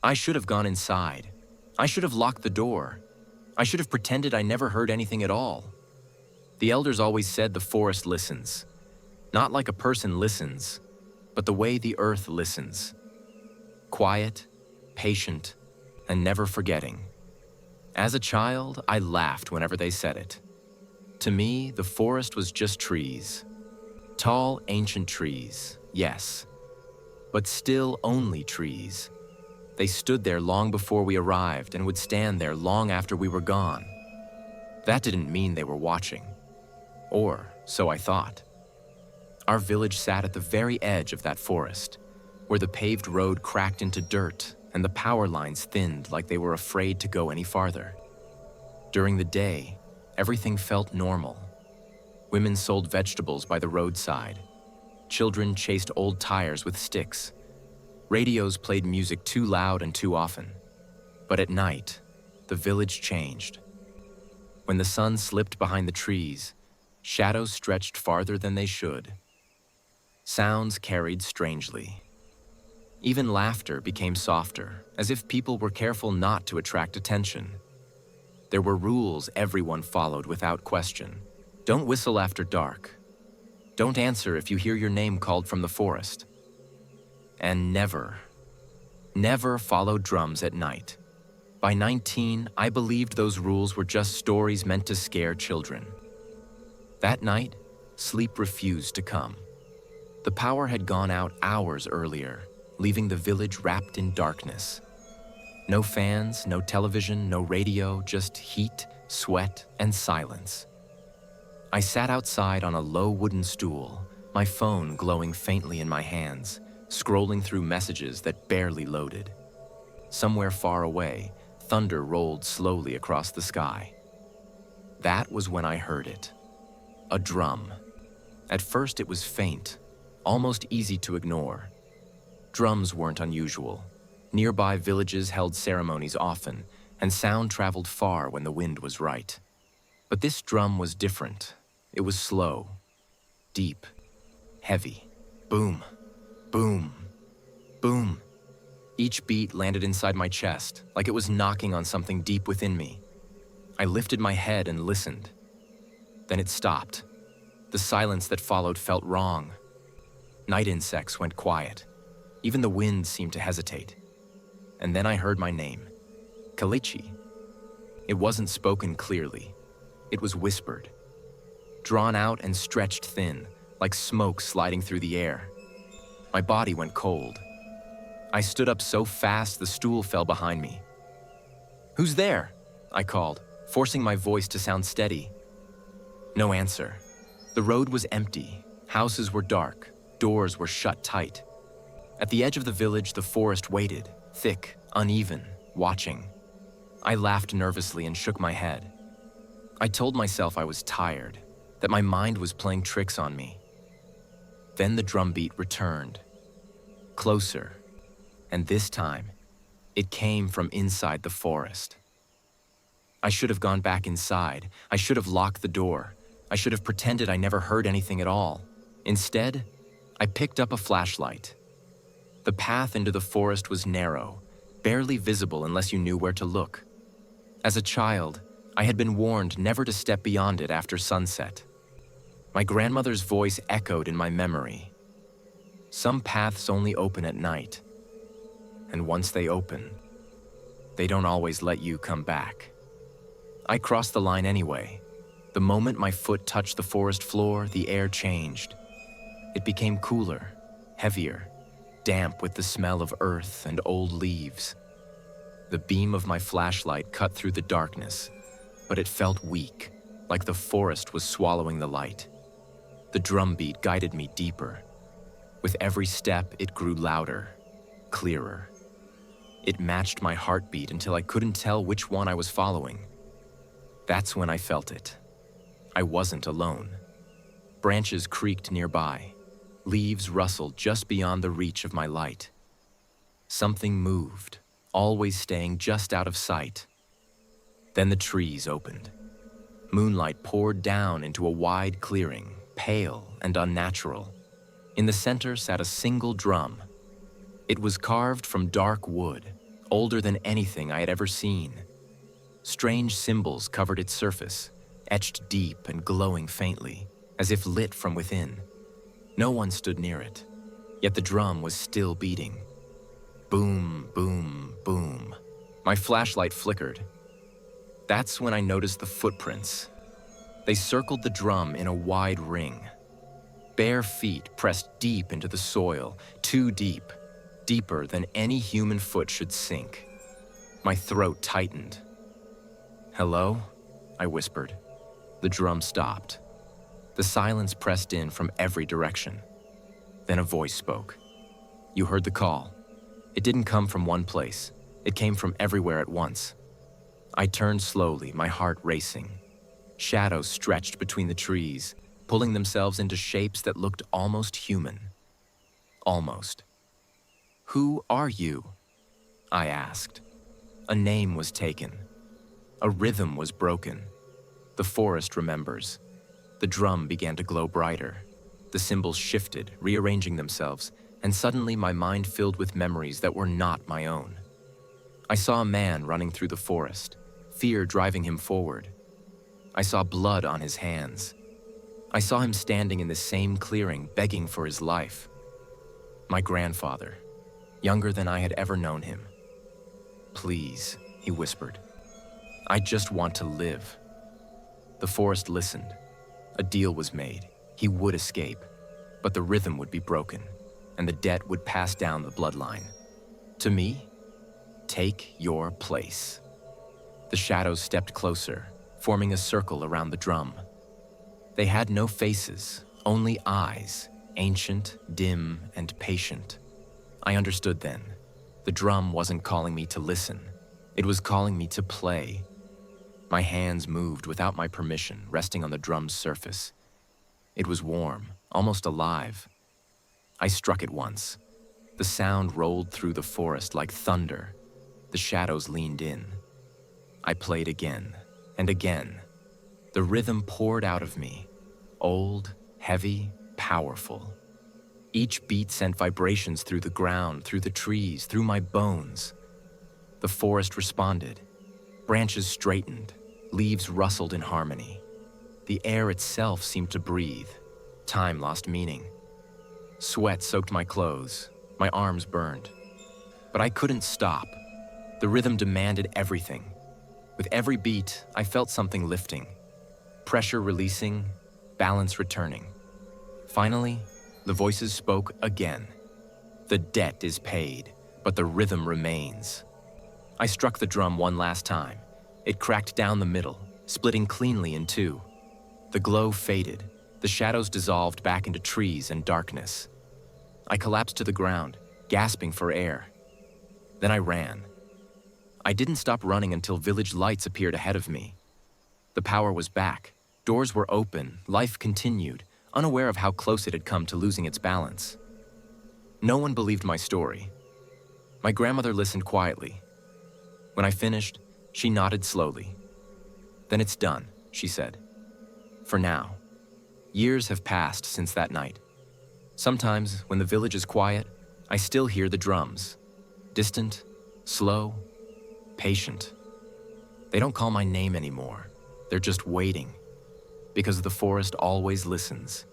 I should have gone inside. I should have locked the door. I should have pretended I never heard anything at all. The elders always said the forest listens. Not like a person listens, but the way the earth listens. Quiet, patient, and never forgetting. As a child, I laughed whenever they said it. To me, the forest was just trees. Tall, ancient trees, yes, but still only trees. They stood there long before we arrived and would stand there long after we were gone. That didn't mean they were watching, or so I thought. Our village sat at the very edge of that forest, where the paved road cracked into dirt and the power lines thinned like they were afraid to go any farther. During the day, everything felt normal. Women sold vegetables by the roadside. Children chased old tires with sticks. Radios played music too loud and too often. But at night, the village changed. When the sun slipped behind the trees, shadows stretched farther than they should. Sounds carried strangely. Even laughter became softer, as if people were careful not to attract attention. There were rules everyone followed without question. Don't whistle after dark. Don't answer if you hear your name called from the forest. And never follow drums at night. By 19, I believed those rules were just stories meant to scare children. That night, sleep refused to come. The power had gone out hours earlier, leaving the village wrapped in darkness. No fans, no television, no radio, just heat, sweat, and silence. I sat outside on a low wooden stool, my phone glowing faintly in my hands, scrolling through messages that barely loaded. Somewhere far away, thunder rolled slowly across the sky. That was when I heard it. A drum. At first it was faint, almost easy to ignore. Drums weren't unusual. Nearby villages held ceremonies often, and sound traveled far when the wind was right. But this drum was different. It was slow, deep, heavy. Boom, boom, boom. Each beat landed inside my chest, like it was knocking on something deep within me. I lifted my head and listened. Then it stopped. The silence that followed felt wrong. Night insects went quiet. Even the wind seemed to hesitate. And then I heard my name, Kalichi. It wasn't spoken clearly. It was whispered, drawn out and stretched thin, like smoke sliding through the air. My body went cold. I stood up so fast the stool fell behind me. "Who's there?" I called, forcing my voice to sound steady. No answer. The road was empty. Houses were dark. Doors were shut tight. At the edge of the village, the forest waited, thick, uneven, watching. I laughed nervously and shook my head. I told myself I was tired, that my mind was playing tricks on me. Then the drumbeat returned. Closer. And this time, it came from inside the forest. I should have gone back inside. I should have locked the door. I should have pretended I never heard anything at all. Instead, I picked up a flashlight. The path into the forest was narrow, barely visible unless you knew where to look. As a child, I had been warned never to step beyond it after sunset. My grandmother's voice echoed in my memory. Some paths only open at night. And once they open, they don't always let you come back. I crossed the line anyway. The moment my foot touched the forest floor, the air changed. It became cooler, heavier, damp with the smell of earth and old leaves. The beam of my flashlight cut through the darkness, but it felt weak, like the forest was swallowing the light. The drumbeat guided me deeper. With every step, it grew louder, clearer. It matched my heartbeat until I couldn't tell which one I was following. That's when I felt it. I wasn't alone. Branches creaked nearby. Leaves rustled just beyond the reach of my light. Something moved, always staying just out of sight. Then the trees opened. Moonlight poured down into a wide clearing, pale and unnatural. In the center sat a single drum. It was carved from dark wood, older than anything I had ever seen. Strange symbols covered its surface, etched deep and glowing faintly, as if lit from within. No one stood near it, yet the drum was still beating. Boom, boom, boom. My flashlight flickered. That's when I noticed the footprints. They circled the drum in a wide ring. Bare feet pressed deep into the soil, too deep, deeper than any human foot should sink. My throat tightened. "Hello?" I whispered. The drum stopped. The silence pressed in from every direction. Then a voice spoke. "You heard the call. It didn't come from one place. It came from everywhere at once." I turned slowly, my heart racing. Shadows stretched between the trees, pulling themselves into shapes that looked almost human. Almost. "Who are you?" I asked. A name was taken. A rhythm was broken. The forest remembers. The drum began to glow brighter. The symbols shifted, rearranging themselves, and suddenly my mind filled with memories that were not my own. I saw a man running through the forest, fear driving him forward. I saw blood on his hands. I saw him standing in the same clearing, begging for his life. My grandfather, younger than I had ever known him. "Please," he whispered. "I just want to live." The forest listened. A deal was made. He would escape, but the rhythm would be broken, and the debt would pass down the bloodline. To me, take your place. The shadows stepped closer, forming a circle around the drum. They had no faces, only eyes, ancient, dim, and patient. I understood then. The drum wasn't calling me to listen. It was calling me to play. My hands moved without my permission, resting on the drum's surface. It was warm, almost alive. I struck it once. The sound rolled through the forest like thunder. The shadows leaned in. I played again and again. The rhythm poured out of me, old, heavy, powerful. Each beat sent vibrations through the ground, through the trees, through my bones. The forest responded. Branches straightened, leaves rustled in harmony. The air itself seemed to breathe. Time lost meaning. Sweat soaked my clothes. My arms burned. But I couldn't stop. The rhythm demanded everything. With every beat, I felt something lifting. Pressure releasing, balance returning. Finally, the voices spoke again. The debt is paid, but the rhythm remains. I struck the drum one last time. It cracked down the middle, splitting cleanly in two. The glow faded. The shadows dissolved back into trees and darkness. I collapsed to the ground, gasping for air. Then I ran. I didn't stop running until village lights appeared ahead of me. The power was back. Doors were open. Life continued, unaware of how close it had come to losing its balance. No one believed my story. My grandmother listened quietly. When I finished, she nodded slowly. "Then it's done," she said. "For now." Years have passed since that night. Sometimes, when the village is quiet, I still hear the drums. Distant, slow, patient. They don't call my name anymore. They're just waiting. Because the forest always listens.